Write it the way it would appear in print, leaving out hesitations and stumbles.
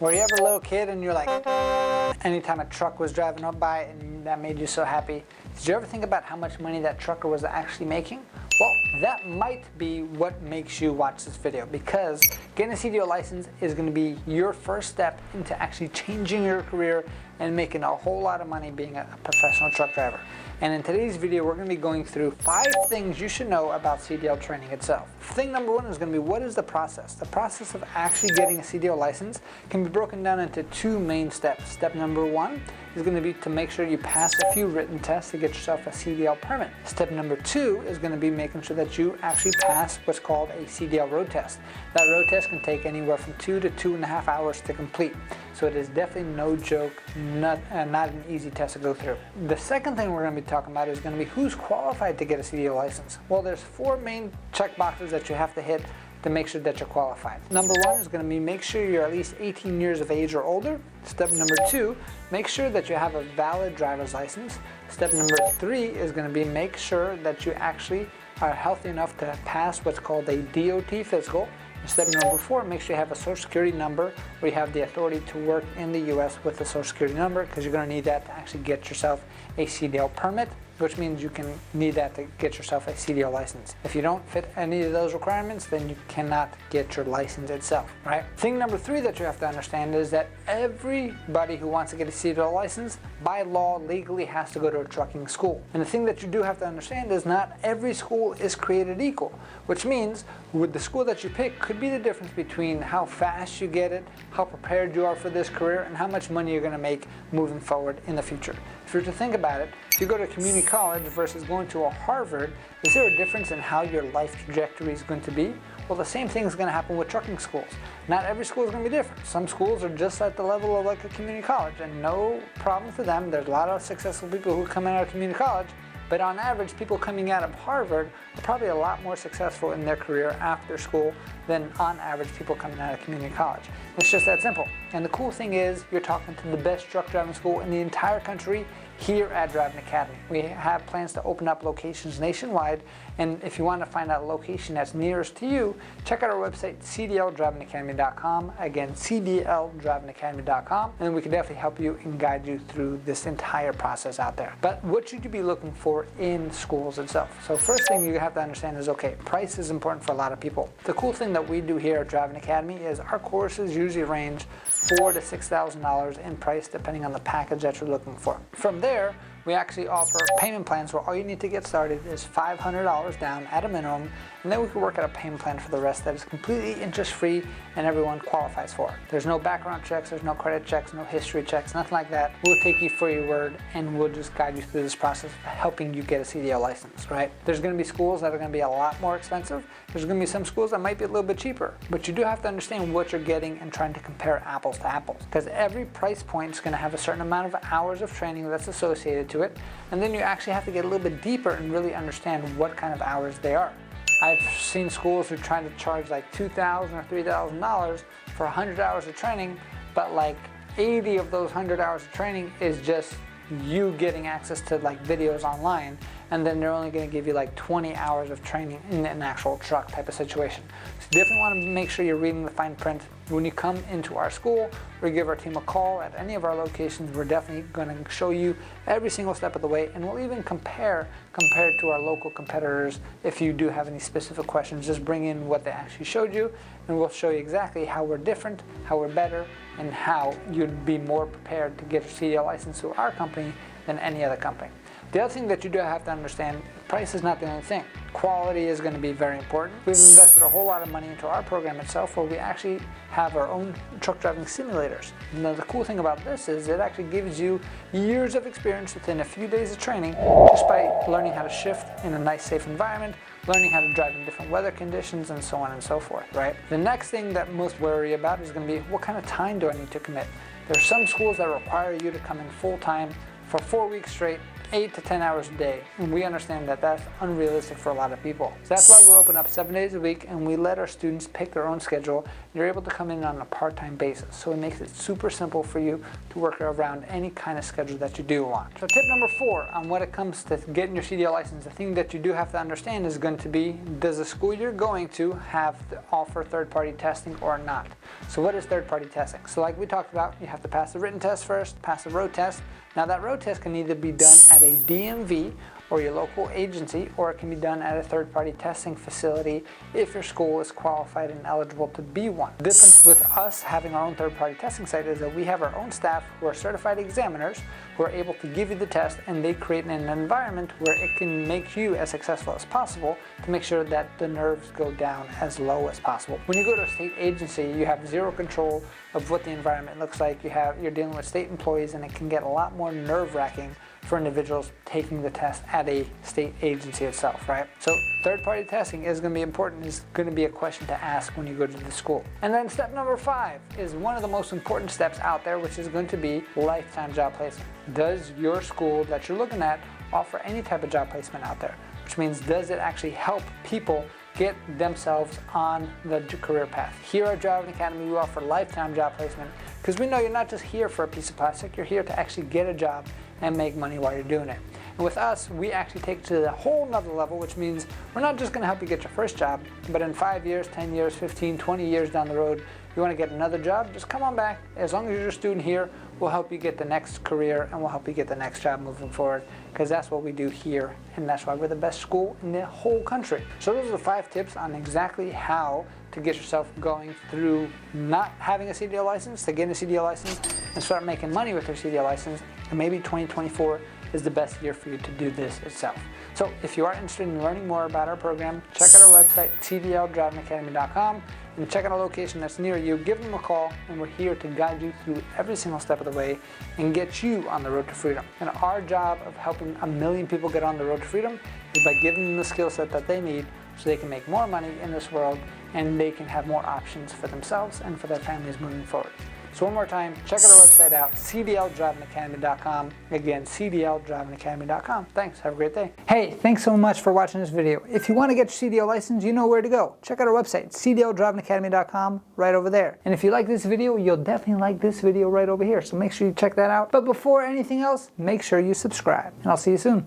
Were you ever a little kid and you're like, anytime a truck was driving up by and that made you so happy? Did you ever think about how much money that trucker was actually making? Well, that might be what makes you watch this video, because getting a CDL license is going to be your first step into actually changing your career and making a whole lot of money being a professional truck driver. And in today's video, we're going to be going through 5 things you should know about CDL training itself. Thing number 1 is going to be, what is the process? The process of actually getting a CDL license can be broken down into 2 main steps. Step number 1 is going to be to make sure you pass a few written tests to get yourself a CDL permit. Step number 2 is going to be making sure that you actually pass what's called a CDL road test. That road test can take anywhere from 2 to 2.5 hours to complete. So it is definitely no joke, not an easy test to go through. The second thing we're going to be talking about is going to be who's qualified to get a CDL license. Well, there's 4 main check boxes that you have to hit to make sure that you're qualified. Number 1 is going to be make sure you're at least 18 years of age or older. Step number 2, make sure that you have a valid driver's license. Step number 3 is going to be make sure that you actually are healthy enough to pass what's called a DOT physical. Step number 4, make sure you have a social security number, or you have the authority to work in the US with a social security number, because you're going to need that to actually get yourself a CDL permit, which means you can need that to get yourself a CDL license. If you don't fit any of those requirements, then you cannot get your license itself, right? Thing number 3 that you have to understand is that everybody who wants to get a CDL license, by law, legally has to go to a trucking school. And the thing that you do have to understand is not every school is created equal, which means with the school that you pick could be the difference between how fast you get it, how prepared you are for this career, and how much money you're going to make moving forward in the future. If you were to think about it, if you go to a community college versus going to a Harvard, is there a difference in how your life trajectory is going to be? Well, the same thing is going to happen with trucking schools. Not every school is going to be different. Some schools are just at the level of like a community college, and no problem for them. There's a lot of successful people who come out of community college, but on average, people coming out of Harvard are probably a lot more successful in their career after school than on average people coming out of community college. It's just that simple. And the cool thing is, you're talking to the best truck driving school in the entire country here at Driving Academy. We have plans to open up locations nationwide, and if you want to find out a location that's nearest to you, check out our website, cdldrivingacademy.com. Again, cdldrivingacademy.com, and we can definitely help you and guide you through this entire process out there. But what should you be looking for in schools itself? So first thing you have to understand is, okay, price is important for a lot of people. The cool thing that we do here at Driving Academy is our courses usually range $4,000 to $6,000 in price, depending on the package that you're looking for. From there, we actually offer payment plans where all you need to get started is $500 down at a minimum, and then we can work out a payment plan for the rest that is completely interest-free and everyone qualifies for. There's no background checks, there's no credit checks, no history checks, nothing like that. We'll take you for your word, and we'll just guide you through this process of helping you get a CDL license, right? There's going to be schools that are going to be a lot more expensive. There's going to be some schools that might be a little bit cheaper, but you do have to understand what you're getting and trying to compare apples to apples, because every price point is going to have a certain amount of hours of training that's associated to it, and then you actually have to get a little bit deeper and really understand what kind of hours they are. I've seen schools who are trying to charge like $2,000 or $3,000 for 100 hours of training, but like 80 of those 100 hours of training is just you getting access to like videos online, and then they're only going to give you like 20 hours of training in an actual truck type of situation. So you definitely want to make sure you're reading the fine print. When you come into our school or give our team a call at any of our locations, we're definitely going to show you every single step of the way, and we'll even compare to our local competitors. If you do have any specific questions, just bring in what they actually showed you, and we'll show you exactly how we're different, how we're better, and how you'd be more prepared to get your CDL license through our company than any other company. The other thing that you do have to understand, price is not the only thing. Quality is going to be very important. We've invested a whole lot of money into our program itself, where we actually have our own truck driving simulators. Now, the cool thing about this is it actually gives you years of experience within a few days of training, just by learning how to shift in a nice, safe environment, learning how to drive in different weather conditions, and so on and so forth, right? The next thing that most worry about is going to be, what kind of time do I need to commit? There are some schools that require you to come in full time for 4 weeks straight 8 to 10 hours a day, and we understand that that's unrealistic for a lot of people. So that's why we're open up 7 days a week, and we let our students pick their own schedule. You're able to come in on a part-time basis, so it makes it super simple for you to work around any kind of schedule that you do want. So tip number 4 on when it comes to getting your CDL license, the thing that you do have to understand is going to be, does the school you're going to have to offer third-party testing or not? So what is third-party testing? So like we talked about, you have to pass the written test first, pass the road test. Now that road test can either be done at a DMV or your local agency, or it can be done at a third-party testing facility if your school is qualified and eligible to be one. The difference with us having our own third-party testing site is that we have our own staff who are certified examiners who are able to give you the test, and they create an environment where it can make you as successful as possible to make sure that the nerves go down as low as possible. When you go to a state agency, you have zero control of what the environment looks like. You're dealing with state employees, and it can get a lot more nerve-wracking for individuals taking the test at a state agency itself, right? So third-party testing is going to be important, is going to be a question to ask when you go to the school. And then step number 5 is one of the most important steps out there, which is going to be lifetime job placement. Does your school that you're looking at offer any type of job placement out there? Which means, does it actually help people get themselves on the career path? Here at Driving Academy, we offer lifetime job placement because we know you're not just here for a piece of plastic, you're here to actually get a job and make money while you're doing it. And with us, we actually take it to the whole nother level, which means we're not just going to help you get your first job, but in 5 years, 10 years, 15, 20 years down the road, you want to get another job, just come on back. As long as you're a student here, we'll help you get the next career, and we'll help you get the next job moving forward, because that's what we do here, and that's why we're the best school in the whole country. So those are the 5 tips on exactly how to get yourself going through not having a CDL license to getting a CDL license and start making money with your CDL license, and maybe 2024 is the best year for you to do this itself. So if you are interested in learning more about our program, check out our website, cdldrivingacademy.com, and check out a location that's near you. Give them a call, and we're here to guide you through every single step of the way and get you on the road to freedom. And our job of helping 1 million people get on the road to freedom is by giving them the skill set that they need so they can make more money in this world, and they can have more options for themselves and for their families moving forward. So one more time, check out our website out, cdldrivingacademy.com. Again, cdldrivingacademy.com. Thanks, have a great day. Hey, thanks so much for watching this video. If you want to get your CDL license, you know where to go. Check out our website, cdldrivingacademy.com, right over there. And if you like this video, you'll definitely like this video right over here. So make sure you check that out. But before anything else, make sure you subscribe. And I'll see you soon.